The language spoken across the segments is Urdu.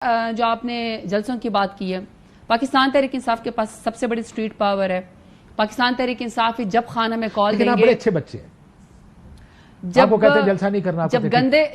جو آپ نے جلسوں کی بات کی ہے، پاکستان تحریک انصاف کے پاس سب سے بڑی سٹریٹ پاور ہے۔ پاکستان تحریک انصاف جب خان ہمیں کال دیں گے، بڑے اچھے بچے ہیں، آپ کو کہتے ہیں جلسہ نہیں کرنا،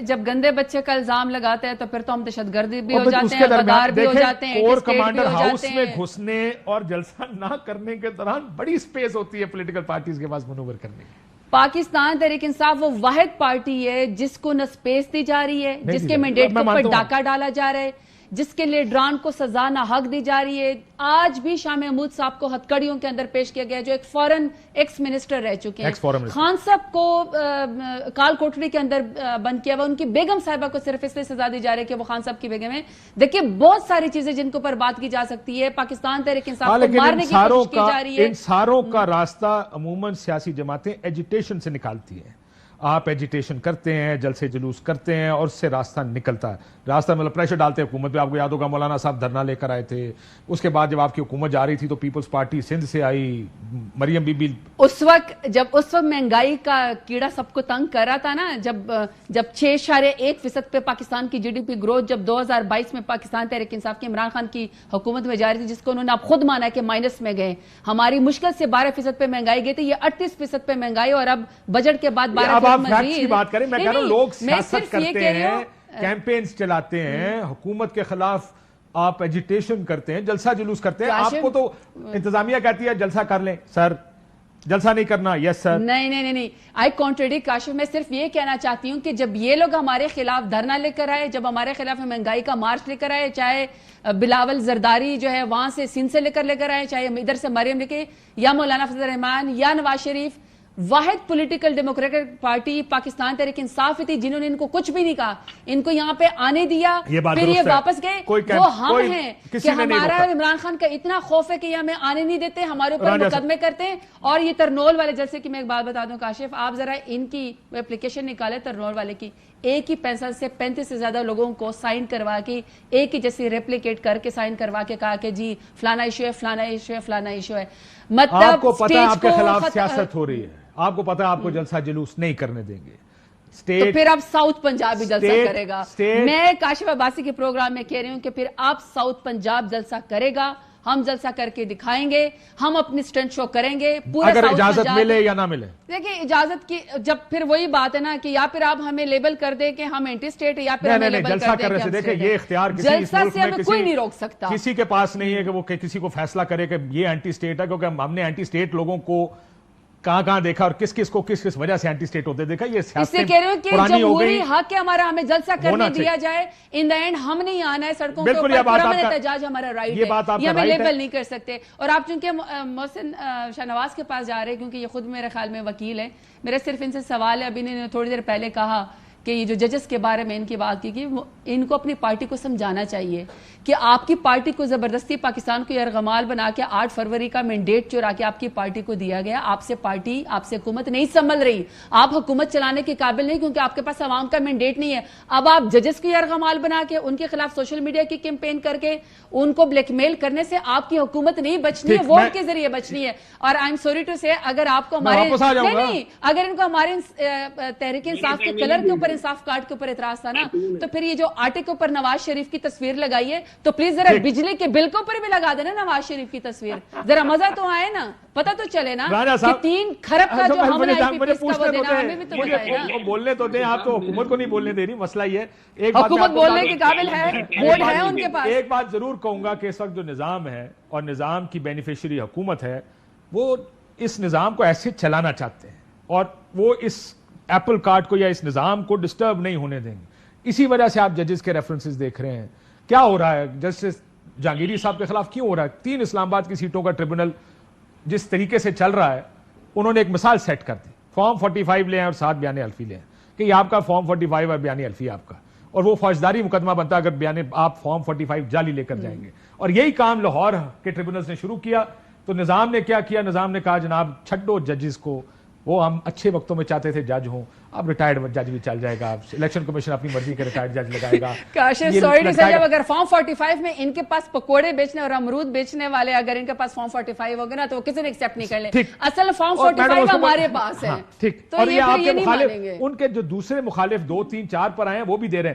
جب گندے بچے کا الزام لگاتے ہیں تو پھر تو ہم دہشت گردی بھی ہو جاتے ہیں، غدار بھی ہو جاتے ہیں، اور کمانڈر ہاؤس میں گھسنے اور جلسہ نہ کرنے کے دوران بڑی سپیس ہوتی ہے پولیٹیکل پارٹیز کے پاس منور کرنے کی۔ پاکستان تحریک انصاف وہ واحد پارٹی ہے جس کو نہ سپیس دی جا رہی ہے، جس کے مینڈیٹ کے اوپر ڈاکہ ڈالا جا رہا ہے، جس کے لیڈران کو سزا نہ حق دی جا رہی ہے۔ آج بھی شاہ محمود صاحب کو ہتکڑیوں کے اندر پیش کیا گیا، جو ایک فورن ایکس منسٹر رہ چکے ہیں۔ خان صاحب کو کال کوٹری کے اندر بند کیا ہوا، ان کی بیگم صاحبہ کو صرف اس لیے سزا دی جا رہی ہے کہ وہ خان صاحب کی بیگم ہے۔ دیکھیں بہت ساری چیزیں جن کے اوپر بات کی جا سکتی ہے، پاکستان تحریک انصاف کو مارنے کی کوشش کی جا رہی ہے۔ ان ساروں کا راستہ عموماً سیاسی جماعتیں ایجیٹیشن سے نکالتی ہیں۔ آپ ایجیٹیشن کرتے ہیں، جلسے جلوس کرتے ہیں اور اس سے راستہ نکلتا ہے۔ راستہ مطلب پریشر ڈالتے ہیں حکومت پہ۔ آپ کو یاد ہوگا مولانا صاحب دھرنا لے کر آئے تھے، اس کے بعد جب آپ کی حکومت جا رہی تھی تو پیپلز پارٹی سندھ سے آئی، مریم بی بی اس وقت مہنگائی کا کیڑا سب کو تنگ کر رہا تھا نا، جب 6.1% پہ پاکستان کی GDP گروتھ جب 2022 میں پاکستان تحریک انصاف کی عمران خان کی حکومت میں جاری تھی، جس کو انہوں نے اب خود مانا کہ مائنس میں گئے، ہماری مشکل سے 12% پہ مہنگائی گئی تھی، یہ 38% پہ مہنگائی، اور اب بجٹ کے بعد 12% فیکٹس کی بات کریں۔ میں کہہ رہا ہوں لوگ سیاست کرتے ہیں، کیمپینز چلاتے ہیں، حکومت کے خلاف آپ ایجیٹیشن کرتے ہیں، جلسہ جلوس کرتے ہیں۔ آپ کو تو انتظامیہ کہتی ہے جلسہ کر لیں سر، جلسہ نہیں کرنا، یس سر۔ نہیں آئی کانٹریڈکٹ کاشف، میں صرف یہ کہنا چاہتی ہوں کہ جب یہ لوگ ہمارے خلاف دھرنا لے کر آئے، جب ہمارے خلاف مہنگائی کا مارچ لے کر آئے، چاہے بلاول زرداری جو ہے وہاں سے سندھ سے لے کر آئے، چاہے ادھر سے مریم لے کے، یا مولانا فضل الرحمان یا نواز شریف، واحد political democratic party Pakistan Tehreek Insaf تھی جنہوں نے ان کو کچھ بھی نہیں کہا، ان کو یہاں پہ آنے دیا، پھر یہ واپس گئے۔ وہ ہم ہیں کہ ہمارا عمران خان کا اتنا خوف ہے کہ یہ ہمیں آنے نہیں دیتے، ہمارے اوپر مقدمے کرتے ہیں۔ اور یہ ترنول والے جلسے کی میں ایک بات بتا دوں کاشف، آپ ذرا ان کی اپلیکیشن نکالے ترنول والے کی، ایک ہی پینسل سے 35 سے زیادہ لوگوں کو سائن کروا کے، ایک ہی جیسی ریپلیکیٹ کر کے سائن کروا کے کہا کہ جی فلانا ایشو ہے، فلانا ایشو ہے، فلانا ایشو ہے۔ مطلب آپ کو پتہ ہے آپ کے خلاف سیاست ہو رہی ہے، آپ کو پتہ ہے آپ کو جلسہ جلوس نہیں کرنے دیں گے، تو پھر اب ساؤتھ پنجاب بھی جلسہ کرے گا۔ میں کاشف عباسی کے پروگرام میں کہہ رہی ہوں کہ پھر اب ساؤتھ پنجاب جلسہ کرے گا، ہم جلسہ کر کے دکھائیں گے، ہم اپنی سٹنٹ شو کریں گے، اگر اجازت ملے یا نہ ملے۔ دیکھیں اجازت کی جب پھر وہی بات ہے نا کہ یا پھر آپ ہمیں لیبل کر دیں کہ ہم اینٹی سٹیٹ ہے، یا پھر ہمیں لیبل کر دیں کہ ہم دیکھیں یہ اختیار جلسہ سے ہمیں کوئی نہیں روک سکتا، کسی کے پاس نہیں ہے کہ وہ کسی کو فیصلہ کرے کہ یہ اینٹی سٹیٹ ہے، کیونکہ ہم نے اینٹی سٹیٹ لوگوں کو کہاں دیکھا اور کس کو کس وجہ سے اینٹی سٹیٹ ہوتے دیکھا۔ یہ اس سے کہہ رہے ہوں کہ جمہوری حق ہے ہمارا، ہمیں جلسہ کرنے دیا جائے، ان دا اینڈ ہم نہیں آنا ہے سڑکوں کے اوپر، پرامن احتجاج ہمارا رائٹ ہے، یہ ہمیں لیبل نہیں کر سکتے۔ اور آپ چونکہ محسن شاہ نواز کے پاس جا رہے ہیں کیونکہ یہ خود میرے خیال میں وکیل ہے، میرا صرف ان سے سوال ہے، ابھی نے تھوڑی دیر پہلے کہا کہ یہ جو ججز کے بارے میں ان کی بات کی، ان کو اپنی پارٹی کو سمجھانا چاہیے کہ آپ کی پارٹی کو زبردستی پاکستان کو یرغمال بنا کے 8 فروری کا مینڈیٹ چورا کے آپ کی پارٹی کو دیا گیا، آپ سے پارٹی، آپ سے حکومت نہیں سنبھل رہی، آپ حکومت چلانے کے قابل نہیں کیونکہ آپ کے پاس عوام کا مینڈیٹ نہیں ہے۔ اب آپ ججز کو یرغمال بنا کے ان کے خلاف سوشل میڈیا کی کیمپین کر کے ان کو بلیک میل کرنے سے آپ کی حکومت نہیں بچنی ہے، ووٹ کے ذریعے بچنی ہے۔ اور آئی ایم سوری ٹو سے، اگر آپ کو ہمارے اگر ان کو ہمارے تحریک انصاف کے کلر کے اوپر، انصاف کارڈ کے اوپر اعتراض تھا نا، تو پھر یہ جو آٹے کے اوپر نواز شریف کی تصویر لگائی ہے، تو پلیز ذرا بجلی کے بل کے اوپر بھی لگا دینا نواز شریف کی تصویر، ذرا مزہ تو آئے نا، پتہ تو چلے نا کہ 3 کھرب کا جو ہم نے IPPS کا وہ دینا، ہمیں بھی تو بتائے نا۔ بولنے تو دیں، آپ تو حکومت کو نہیں بولنے دے رہی، مسئلہ یہ ہے حکومت بولنے کے قابل ہے، ووٹ ہے ان کے پاس۔ ایک بات ضرور کہوں گا کہ اس وقت جو نظام ہے اور نظام کی بینیفیشری حکومت ہے، وہ اس نظام کو ایسے چلانا چاہتے ہیں اور وہ اس ایپل کارٹ کو یا اس نظام کو ڈسٹرب نہیں ہونے دیں گے۔ اسی وجہ سے آپ ججز کے ریفرنسز دیکھ رہے ہیں، کیا ہو رہا ہے جسٹس جہانگیری صاحب کے خلاف کیوں ہو رہا ہے؟ 3 اسلام آباد کی سیٹوں کا ٹریبونل جس طریقے سے چل رہا ہے، انہوں نے ایک مثال سیٹ کر دی، فارم 45 لے ہیں اور 7 بیان الفی لے ہیں کہ یہ آپ کا فارم 45 اور بیان الفی آپ کا، اور وہ فوجداری مقدمہ بنتا اگر بیان آپ فارم 45 جعلی لے کر جائیں گے۔ اور یہی کام لاہور کے ٹریبونلز نے شروع کیا، تو نظام نے کیا کیا؟ نظام نے کہا جناب چھڈو ججز کو، وہ ہم اچھے وقتوں میں چاہتے تھے جج ہوں، اب ریٹائرڈ جج بھی چل جائے گا، الیکشن کمیشن اپنی مرضی کے ریٹائرڈ جج لگائے گا۔ کاشف سوری ٹو سے، جب اگر فارم 45 میں ان کے پاس پکوڑے بیچنے اور امرود بیچنے والے اگر ان کے پاس فارم 45 ہوگا نا تو وہ کسی نے ایکسیپٹ نہیں کر لیں، اصل فارم 45 ہمارے پاس ہے، ٹھیک۔ تو یہ نہیں مانیں گے۔ ان کے جو دوسرے مخالف 2 3 4 پر آئے ہیں وہ بھی دے رہے ہیں۔